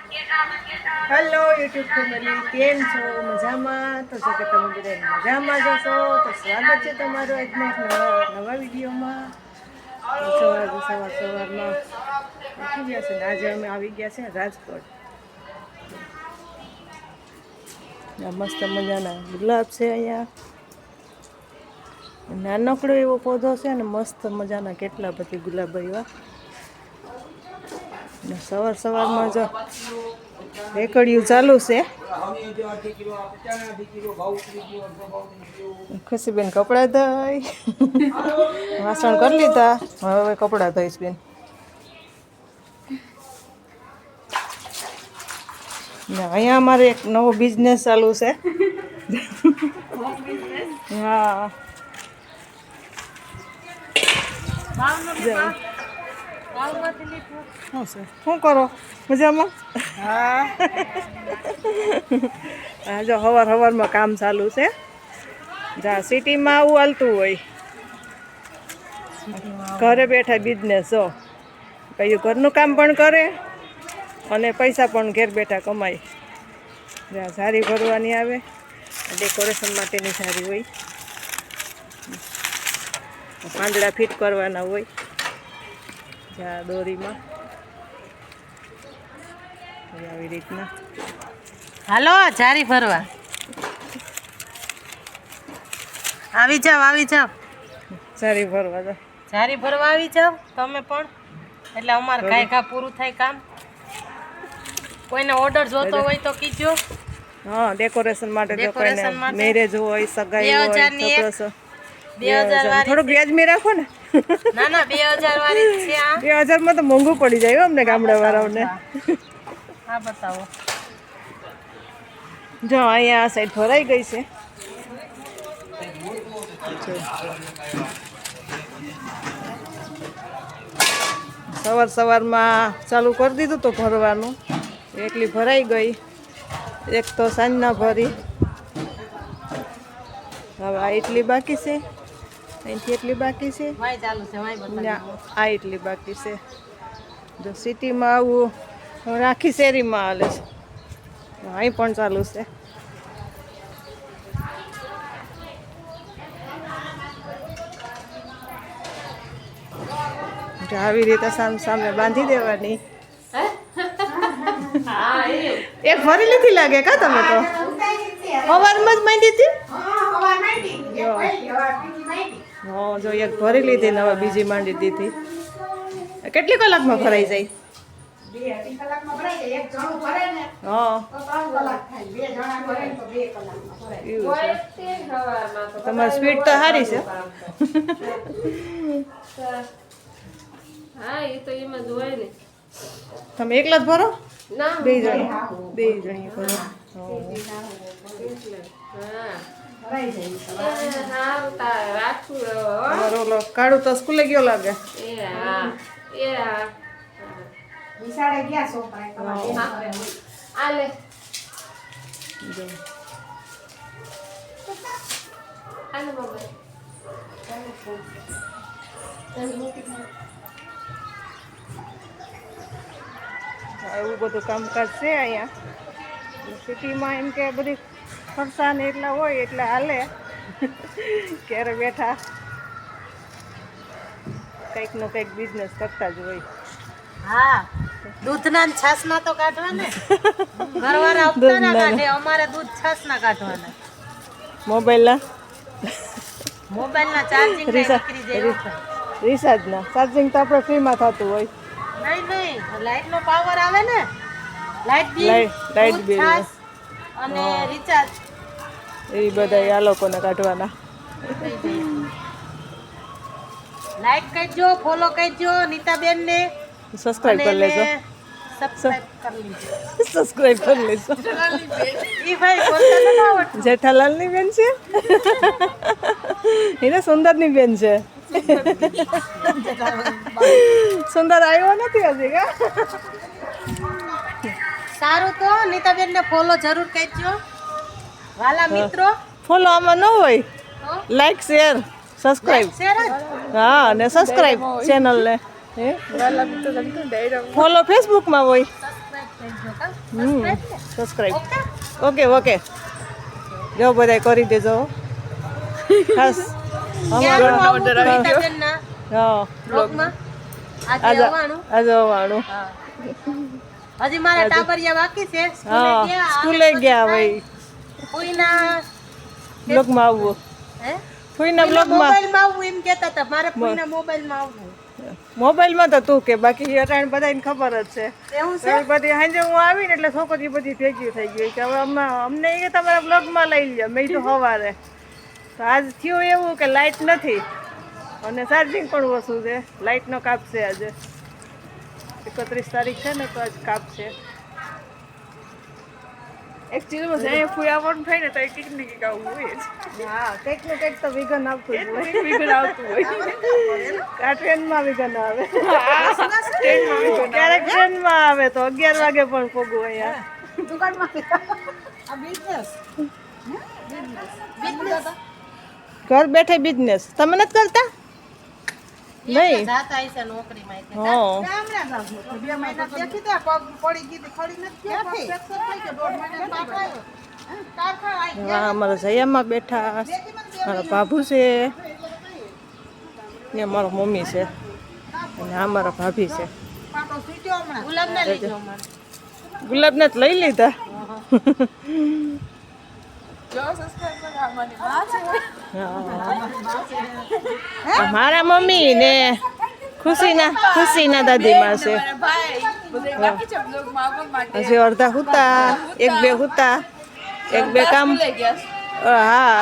Hello YouTube family, કેમ છો? મજામાં? તો જો કે તમે બધા મજામાં જશો તો સ્વાગત છે તમારું આજના એક નવા વિડીયોમાં. સવારમાં ઉઠી ગયા છે ને આજે અમે આવી ગયા છે રાજકોટ. મસ્ત મજાના ગુલાબ છે અહીંયા, નાનકડો એવો પૌધો છે ને મસ્ત મજાના કેટલા બધી ગુલાબ આવ્યા. સવારમાં જો રેકડિયું ચાલુ છે. ખુશીબેન કપડાં ધોઈ વાસણ કરી લીધા, હવે કપડાં ધોઈશ બેન. અહીંયા અમારે એક નવો બિઝનેસ ચાલુ છે. હા, શું કરો? મજામાં? હા. જો સવારમાં કામ ચાલુ છે. જા સિટીમાં આવું હાલતું હોય, ઘરે બેઠા બિઝનેસ. જો કયું ઘરનું કામ પણ કરે અને પૈસા પણ ઘેર બેઠા કમાય. જ્યાં સારી ભરવાની આવે, ડેકોરેશન માટેની સારી હોય, પાંદડા ફિટ કરવાના હોય જ્યાં દોરીમાં આવી રીતના. હાલો જારી ભરવા આવી જાવ સારી ભરવા દો. જારી ભરવા આવી જાવ તમે પણ, એટલે અમારે કાંઈ પૂરું થાય કામ. કોઈને ઓર્ડર જોતો હોય તો કીજો. હા, ડેકોરેશન માટે જો કોઈને મેરેજ હોય, સગાઈ હોય, છોકરો 2000 થોડુંક વ્યાજમી રાખો ને. ના 2000 વાળી છે આ. 2000 માં તો મોંઘું પડી જાય અમને ગામડા વાળાઓને. હા બતાવો. જો અહીંયા આ સાઈડ ભરાઈ ગઈ છે. સવારમાં ચાલુ કરી દીધું તો ભરવાનું, એટલી ભરાઈ ગઈ. એક તો સાંજના ભરી, હવે આ એટલી બાકી છે, અહીંથી એટલી બાકી છે, આ એટલી બાકી છે. જો સિટીમાં આવું આખી શેરીમાં હાલે છે, અહીં પણ ચાલુ છે. આવી રીતે સામે બાંધી દેવાની. એક ભરી લીધી લાગે કા તમે તો? સવારમાં જ માંડી હતી. હા, જો એક ભરી લીધી ને હવે બીજી માંડી દીધી. કેટલી કલાકમાં ભરાઈ જાય? હા, તમારી સ્પીડ તો સારી છે. હા, એ તો એમ જ હોય ને. તમે એકલા જ ભરો? ના, બે જણી ભરો. ઓલો કાળું તો સ્કૂલે ગયો લાગે. એવું બધું કામકાજ છે અહીંયા સિટીમાં. એમ કે બધી ફરસાણ એટલા હોય એટલે હાલે. ક્યારે બેઠા કંઈક નો કંઈક બિઝનેસ કરતા જ હોય. હા, દૂધના ને છાસના તો કાઢવા ને. ઘરવાળા હપ્તા ના કાઢે, અમારે દૂધ છાસના કાઢવાના. મોબાઈલના ચાર્જિંગ રિચાર્જના ચાર્જિંગ તો આપણે ફ્રીમાં થતું હોય. નહીં, લાઈટ નો પાવર આવે ને, લાઈટ બિલ અને રિચાર્જ એ બધા આ લોકોને કાઢવાના. લાઈક કરજો, ફોલો કરજો નીતાબેન ને, સબસ્ક્રાઇબ કરી લેજો. સબસ્ક્રાઇબ કરી લેજો. ઈ ભાઈ બોલતા ન આવડતું. જેઠાલાલની બેન છે, એને સુંદરની બેન છે. સુંદર આવ્યો નથી હજી કા? સારું, તો નીતાબેન ને ફોલો જરૂર કરજો વાલા મિત્રો. ફોલો આમાં ન હોય, લાઈક શેર સબસ્ક્રાઇબ. હા, અને સબસ્ક્રાઇબ ચેનલ ને. ફોલો ફેસબુકમાં હોય. સબસ્ક્રાઈબ ઓકે જો બધાય કરી દેજો ખાસ અમારો હા બ્લોગમાં આજે આવવાનું હજી મારા ટાબરિયા બાકી છે હા સ્કૂલે ગયા ભાઈ કોઈના બ્લોગમાં આવવું હે ફૂઈના બ્લોગમાં મોબાઈલમાં આવવું એમ કહેતા હતા મારે કોઈના મોબાઈલમાં આવવું મોબાઈલમાં તો તું કે બાકી અટાણ બધાને ખબર જ છે એવું તો બધી સાંજે હું આવીને એટલે છોકરી બધી ભેગી થઈ ગઈ કે હવે અમને એ તમારા બ્લોગમાં લઈ લ્યો મેં તો સવારે તો આજ થયું એવું કે લાઇટ નથી અને ચાર્જિંગ પણ ઓછું છે લાઇટનો કાપ છે આજે 31 તારીખ છે ને તો આજ કાપ છે એકચ્યુઅલીમાં જાય ફૂઈ આવવાનું થાય ને તો એ કંઈક ને કંઈક આવું હોય જ હા કંઈક ને કંઈક તો વિઘન આવતું જ હોય વિઘન આવતું હોય આ ટ્રેનમાં વિઘન આવે ક્યારેક ટ્રેનમાં આવે તો 11 વાગે પણ પોગું અહીંયા દુકાનમાં આ બિઝનેસ ઘર બેઠે બિઝનેસ તમે નથી કરતા નહીં જાતા હશે નોકરીમાં હા બે મહિના દેખી દે પગ પડી ગઈ ખડી નથી ફ્રેક્ચર થઈ ગયો 1.5 મહિના પાછો આવ્યો કારખાના આવી હા અમારા જયામાં બેઠા મારા બાબુ છે ને મારા મમ્મી છે અને આ મારા ભાભી છે પાટો સીટ્યો હમણાં ગુલાબને લઈ જાઓ મારે ગુલાબને જ લઈ લીધા મારા મમ્મી ને ખુશીના દાદીમાં છે હજી અડધા હુતા એક બે કામ હા